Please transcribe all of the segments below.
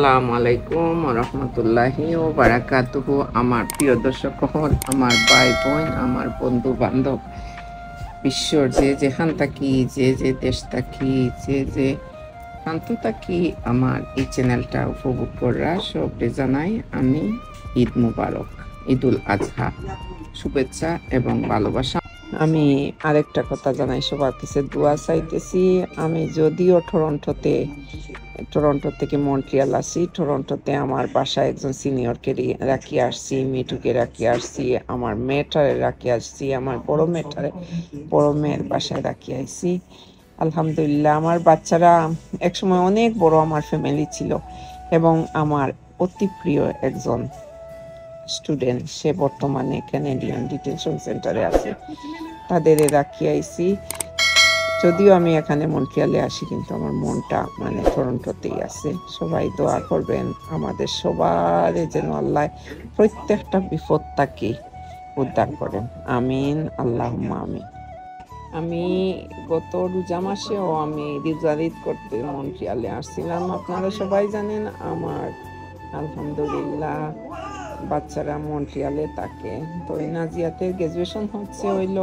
আসসালামু আলাইকুম রহমতুল্লাহি ও বারাকাতুহু। আমার প্রিয় দর্শক হল, আমার ভাই বোন, আমার বন্ধু বান্ধব, বিশ্বর যে যেখান থাকি, যে যে দেশ থাকি, যে যে প্রান্ত থাকি, আমার এই চ্যানেলটা উপভোগ করা সবকে জানাই আমি ঈদ মুবারক, ঈদুল আজহা শুভেচ্ছা এবং ভালোবাসা। আমি আরেকটা কথা জানাই, সবার কাছে দোয়া চাইতেছি। আমি যদিও টরন্টো থেকে মন্ট্রিয়াল আসি, টরন্টোতে আমার বাসায় একজন সিনিয়রকে রাখি আসছি, মিঠুকে রাখি আসছি, আমার মেয়েটারে রাখি আসছি, আমার বড় মেয়ের বাসায় রাখি আসছি। আলহামদুলিল্লাহ, আমার বাচ্চারা একসময় অনেক বড় আমার ফ্যামিলি ছিল এবং আমার অতি প্রিয় একজন স্টুডেন্ট, সে বর্তমানে ক্যানাডিয়ান ডিটেনশন সেন্টারে আছে, তাদের রাখি আইছি। যদিও আমি এখানে মন্ট্রিয়ালে আসি, কিন্তু আমার মনটা টরন্টোতেই আছে। সবাই দোয়া করবেন আমাদের সবার যেন আল্লাহ প্রত্যেকটা বিপদ থেকে উদ্ধার করেন, আমিন আল্লাহুম্মা আমিন। আমি গত রোজা মাসেও আমি রোজা ঈদ করতে মন্ট্রিয়ালে আসছিলাম। আপনারা সবাই জানেন আমার আলহামদুলিল্লাহ বাচ্চারা মন্ট্রিয়ালে থাকে। তো নাজিয়াতে গ্রাজুয়েশন হচ্ছে হইল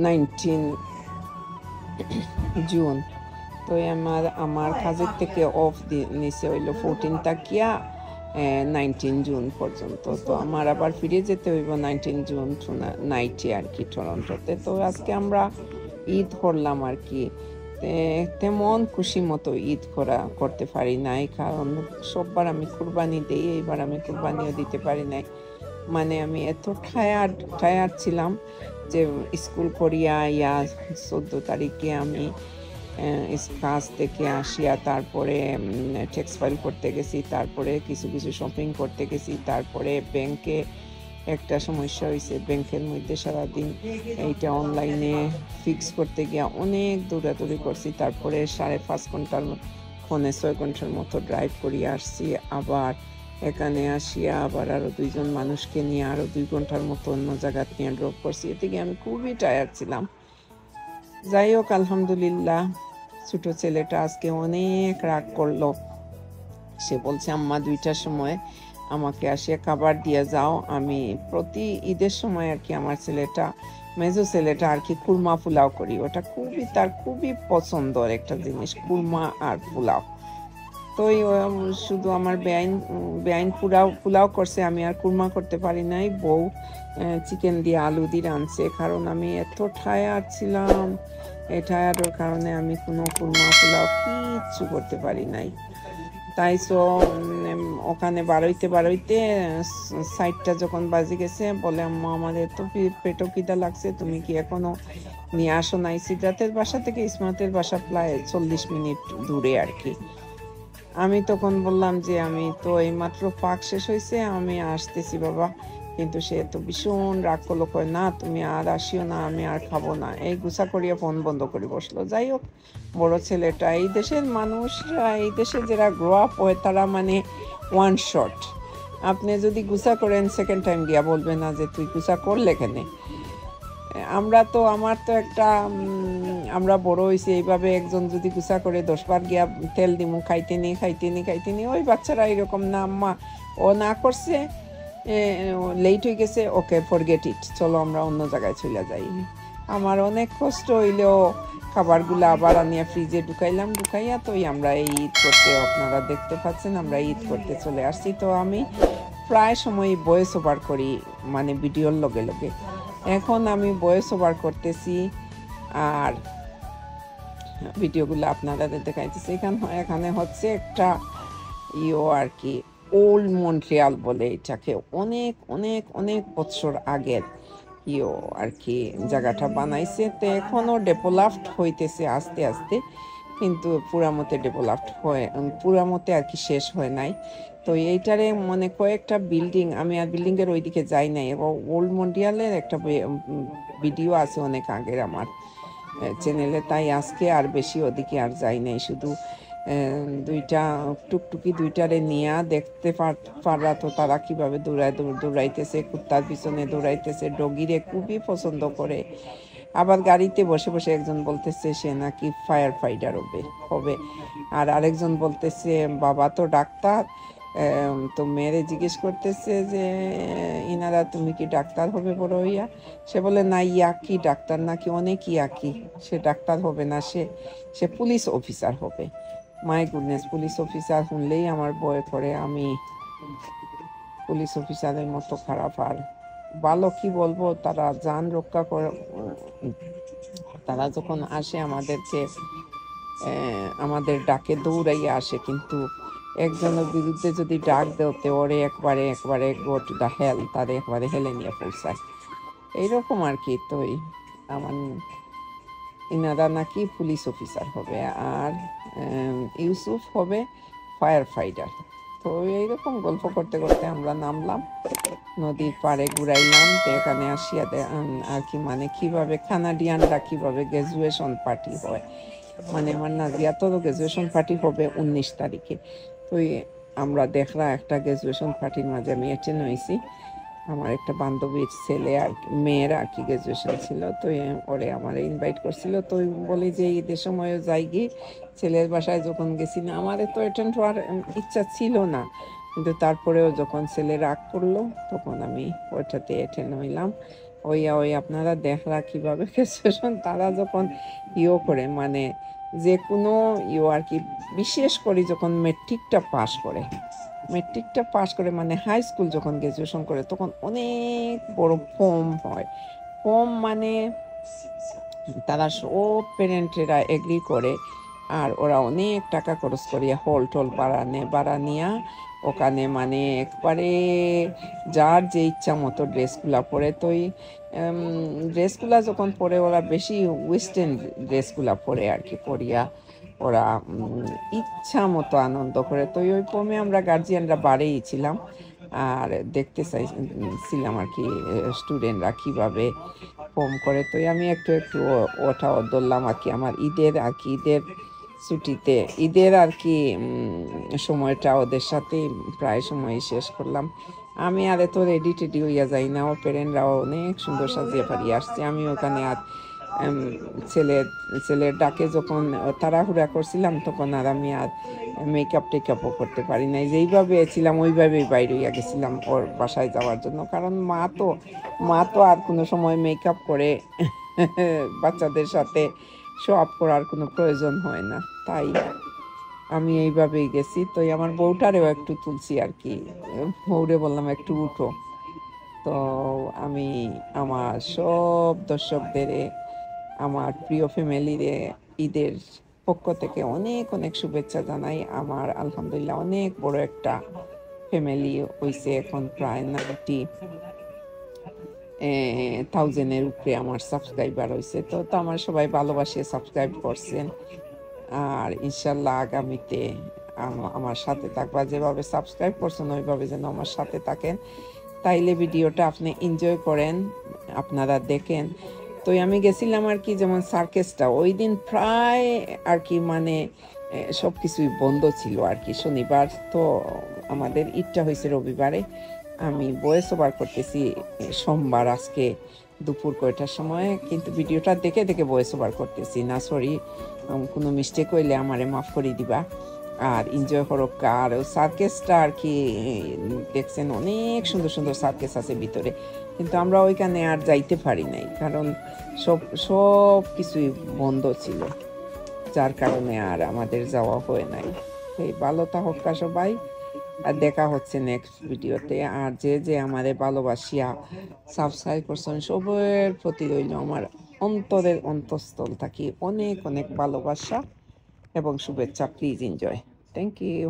19 জুন। তো আমার কাজের থেকে অফ নিচে হইল 14 তাকিয়া 19 জুন পর্যন্ত। তো আমার আবার ফিরে যেতে হইব 19 জুন নাইটে আর কি, টরন্টোতে। তো আজকে আমরা ঈদ করলাম আর কি। তেমন খুশি মতো ঈদ করতে পারি নাই, কারণ সববার আমি কুরবানি দিই, এইবার আমি কুরবানিও দিতে পারি নাই। আমি এত টায়ার্ড ছিলাম যে স্কুল করিয়া 14 তারিখে আমি কাজ থেকে আসিয়া তারপরে ট্যাক্স ফাইল করতে গেছি, তারপরে কিছু শপিং করতে গেছি, তারপরে ব্যাংকে একটা সমস্যা হয়েছে, ব্যাংকের মধ্যে সারাদিন এইটা অনলাইনে ফিক্স করতে গিয়া অনেক দৌড়াদৌড়ি করছি। তারপরে 5.5 ঘন্টার 6 ঘন্টার মতো ড্রাইভ করিয়া আসছি। আবার এখানে আসিয়া আবার আরো 2 জন মানুষকে নিয়ে আরো 2 ঘন্টার মতো অন্য জায়গা নিয়ে ড্রপ করছি। এতে গিয়ে আমি খুবই টায়ার্ড ছিলাম। যাই হোক, আলহামদুলিল্লাহ, ছোট ছেলেটা আজকে অনেক রাগ করলো। সে বলছে, আম্মা 2টার সময় আমাকে আসিয়া খাবার দিয়ে যাও। আমি প্রতি ঈদের সময় আর কি আমার মেজো ছেলেটা আর কি কুরমা পোলাও করি, ওটা তার খুবই পছন্দের একটা জিনিস, কুরমা আর পোলাও। তো শুধু আমার বেআইন পোলাও করছে, আমি আর কুরমা করতে পারি নাই। বউ চিকেন দিয়ে আলু দিয়ে আনছে, কারণ আমি এত টায়ার্ড ছিলাম। এই টায়ার্ডের কারণে আমি কোনো কুরমা পোলাও কিচ্ছু করতে পারি নাই। তাই ওখানে বাড়াইতে 6টা যখন বাজে গেছে, বলে, আম্মা আমাদের তো পেটও খিদা লাগছে, তুমি কি এখনো নিয়ে আসো নাই? সিদ্ধার্থের বাসা থেকে ইসমাতের বাসা প্রায় 40 মিনিট দূরে আর কি। আমি তখন বললাম যে আমি তো এইমাত্র পাক শেষ হয়েছে, আমি আসতেছি বাবা। কিন্তু সে তো ভীষণ রাগ করলো, কয় না তুমি আর আসিও না, আমি আর খাবো না। এই গুছা করিয়া ফোন বন্ধ করে বসলো। যাই হোক, বড় ছেলেটা, এই দেশের মানুষরা, এই দেশে যারা গ্রো আপ হয় তারা ওয়ান শট। আপনি যদি গুছা করেন, সেকেন্ড টাইম গিয়া বলবে না যে তুই গুছা করলে কেন। আমার তো একটা আমরা বড় হয়েছি এইভাবে, একজন যদি গুছা করে 10 বার গিয়া তেল দিমু, খাইতে নি। ওই বাচ্চারা এরকম না, আম্মা ও না করছে, লেট হয়ে গেছে, ওকে ফরগেট ইট, চলো আমরা অন্য জায়গায় চলে যাই। আমার অনেক কষ্ট হইলেও খাবারগুলো আবার আনিয়া ফ্রিজে ঢুকাইয়া তো আমরা এই ঈদ করতে, আপনারা দেখতে পাচ্ছেন, আমরা ঈদ করতে চলে আসছি। তো আমি প্রায় সময় ভয়েস ওভার করি, ভিডিওর লগে। এখন আমি ভয়েস ওভার করতেছি আর ভিডিওগুলো আপনারা দেখাইতেছি। এখানে হচ্ছে একটা আর কি, ওল্ড মন্ট্রিয়াল বলে এটাকে, অনেক অনেক অনেক বছর আগের আর কি জায়গাটা বানাইছে। তো এখনো ডেভেলপড হইতেছে আস্তে আস্তে, কিন্তু পুরামতে আর কি শেষ হয় নাই। তো এইটারে কয়েকটা বিল্ডিং, আমি আর বিল্ডিংয়ের ওইদিকে যাই নাই। এবং ওল্ড মন্ট্রিয়ালের একটা ভিডিও আছে অনেক আগের আমার চ্যানেলে, তাই আজকে আর বেশি ওদিকে আর যাই নাই। শুধু দুইটারে নিয়ে দেখতে পারা, তো তারা কিভাবে দৌড়াইতেছে, কুত্তার পিছনে দৌড়াইতেছে, ডগিরে খুবই পছন্দ করে। আবার গাড়িতে বসে বসে একজন বলতেছে সে নাকি ফায়ার ফাইটার হবে, আর আরেকজন বলতেছে বাবা তো ডাক্তার। তো মেয়েরে জিজ্ঞেস করতেছে যে ইনারা তুমি কি ডাক্তার হবে বড় হইয়া? সে বলে না, ইয়াকি ডাক্তার নাকি অনেক ইয়াকি, সে ডাক্তার হবে না, সে পুলিশ অফিসার হবে। মাই গুডনেস, পুলিশ অফিসার শুনলেই আমার ভয় করে। আমি পুলিশ অফিসারের মতো খারাপ আর ভালো কি বলবো, তারা জান রক্ষা করে। তারা যখন আসে আমাদের ডাকে দৌড়াইয়া আসে, কিন্তু একজনের বিরুদ্ধে যদি ডাক দেওতে ওরে একবারে গো টু দ্য হেল, তারে একবারে হেলে নিয়ে পৌঁছায়, এইরকম আর কি। তো আমার ইনারা নাকি পুলিশ অফিসার হবে, আর ইউসুফ হবে ফায়ার ফাইটার। তো এইরকম গল্প করতে করতে আমরা নামলাম, নদীর পাড়ে ঘুরাইলাম। তো এখানে আসিয়া আর কি মানে কিভাবে কানাডিয়ানরা কিভাবে গ্রাজুয়েশন পার্টি হয়, মানে আমার নাজিয়া তো গ্রাজুয়েশন পার্টি হবে 19 তারিখে। তো আমরা দেখলাম একটা গ্রাজুয়েশন পার্টির মাঝে আমি অ্যাটেন্ড হয়েছি। আমার একটা বান্ধবীর ছেলে আর মেয়েরা আর কি গ্রাজুয়েশন ছিল, তো ওরে আমার ইনভাইট করছিল। তো বলি যে ঈদের সময়ও যাই গিয়ে ছেলের বাসায় যখন গেছি না, আমাদের তো অ্যাটেন্ড হওয়ার ইচ্ছা ছিল না, কিন্তু তারপরেও যখন ছেলে রাগ করলো তখন আমি ওইটাতে অ্যাটেন্ড হইলাম। ওই আপনারা দেখলা কিভাবে গ্রাজুয়েশন তারা যখন করে মানে যে কোনো আর কি, বিশেষ করে যখন মেট্রিকটা পাস করে মানে হাই স্কুল যখন গ্রাজুয়েশন করে, তখন অনেক বড় ফর্ম হয়। ফর্ম মানে তারা সব প্যারেন্টেরা এগ্রি করে, আর ওরা অনেক টাকা খরচ করিয়া হল টল বাড়া নিয়া ওখানে মানে একবারে যার যে ইচ্ছা মতো ড্রেসগুলা পরে। তো ড্রেসগুলা যখন পরে ওরা বেশি ওয়েস্টার্ন ড্রেসগুলা পরে আর কি, পরিয়া ওরা ইচ্ছা মতো আনন্দ করে। তো ওই ফর্মে আমরা গার্জিয়ানরা বাড়েই ছিলাম, আর দেখতে চাইছিলাম আর কি স্টুডেন্টরা কিভাবে ফর্ম করে। তো আমি একটু ওঠাও ধরলাম আর কি, আমার ঈদের ছুটিতে ঈদের আর কি সময়টা ওদের সাথে প্রায় সময় শেষ করলাম। আমি আর এত রেডি টেডি হইয়া যাই না, ও প্যারেন্টরাও অনেক সুন্দর সাজিয়ে পারিয়ে আসছে। আমি ওখানে আর ছেলের ডাকে যখন তাড়াহুড়া করছিলাম, তখন আর আমি আর মেকআপ টেকআপও করতে পারি নাই, যেইভাবে ছিলাম ওইভাবেই বাইরে হইয়া গেছিলাম ওর বাসায় যাওয়ার জন্য। কারণ মা তো আর কোনো সময় মেকআপ করে বাচ্চাদের সাথে শো আপ করার কোনো প্রয়োজন হয় না, তাই আমি এইভাবেই গেছি। তো আমার বউটারেও একটু তুলছি আর কি, বউরে বললাম একটু উঠো। তো আমি আমার সব দর্শকদের, আমার প্রিয় ফ্যামিলিরে ঈদের পক্ষ থেকে অনেক অনেক শুভেচ্ছা জানাই। আমার আলহামদুলিল্লাহ অনেক বড় একটা ফ্যামিলি হয়েছে, এখন প্রায় 90,000-এর উপরে আমার সাবস্ক্রাইবার হয়েছে। তো আমার সবাই ভালোবাসিয়ে সাবস্ক্রাইব করছেন, আর ইনশাল্লাহ আগামীতে আমার সাথে থাকবা। যেভাবে সাবস্ক্রাইব করছেন ওইভাবে যেন আমার সাথে থাকেন, তাইলে ভিডিওটা আপনি এনজয় করেন, আপনারা দেখেন। তো আমি গেছিলাম আর কি, যেমন সার্কেসটা ওই দিন প্রায় আর কি মানে সব কিছুই বন্ধ ছিল আর কি, শনিবার। তো আমাদের ঈদটা হয়েছে রবিবারে। আমি ভয়েস ওভার করতেছি সোমবার আজকে দুপুর কয়টার সময়, কিন্তু ভিডিওটা দেখে ভয়েস ওভার করতেছি না, সরি কোনো মিস্টেক হইলে আমারে মাফ করে দিবা, আর এনজয় করুক। আর সার্কেসটা আর কি দেখছেন, অনেক সুন্দর সুন্দর সার্কেস আছে ভিতরে, কিন্তু আমরা ওইখানে আর যাইতে পারি নাই, কারণ সব কিছুই বন্ধ ছিল, যার কারণে আর আমাদের যাওয়া হয় নাই। এই ভালো থাকুক সবাই, আর দেখা হচ্ছে নেক্সট ভিডিওতে। আর যে আমাদের ভালোবাসিয়া সাবস্ক্রাইব করছেন সবার প্রতি রইল আমার অন্তরের অন্তঃস্থল থাকি অনেক অনেক ভালোবাসা এবং শুভেচ্ছা। Please enjoy. Thank you.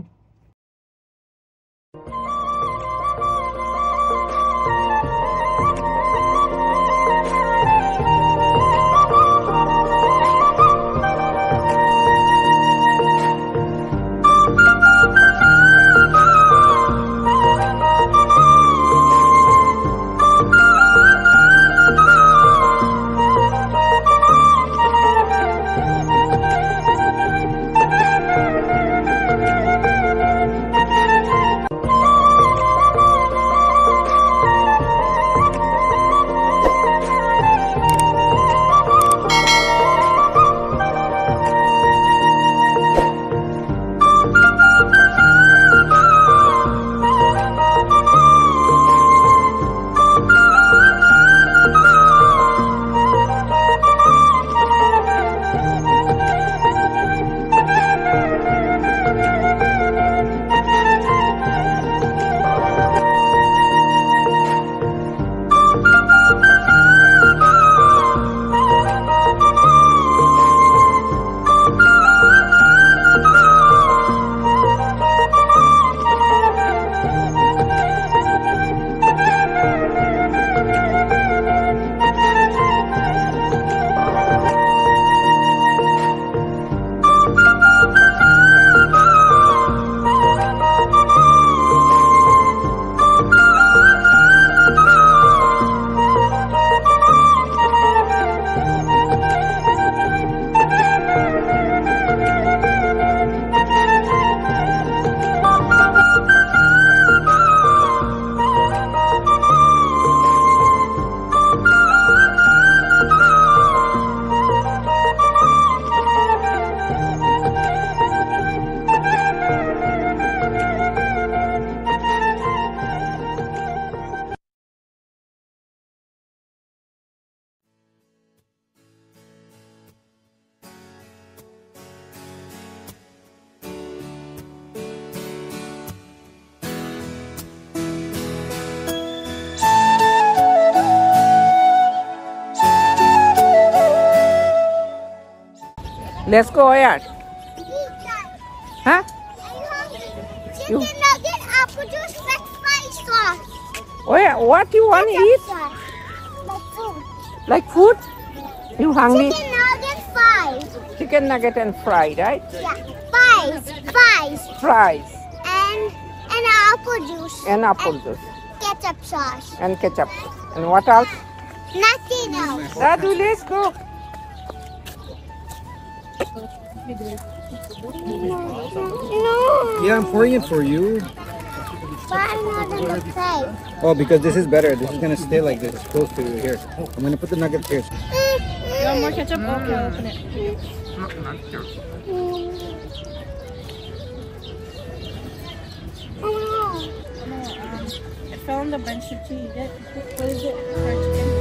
Let's go where? Huh? Chicken nugget, apple juice, French fry sauce. Where? What you want to eat? Sauce. Like food. Like food? You hungry? Chicken nugget fries. Chicken nugget and fry, right? Yeah, fries. Fries And apple juice. and apple juice Ketchup sauce. and ketchup. And what else? Nothing else. Radu, let's go. No. Yeah, I'm pouring it for you. But I'm not gonna play. Oh, because this is better. This is gonna stay like this, close to here. I'm gonna put the nuggets here. You want more ketchup? Okay, I'll open it. Oh. It fell on the bench. Should you eat it? What is it? Fried chicken?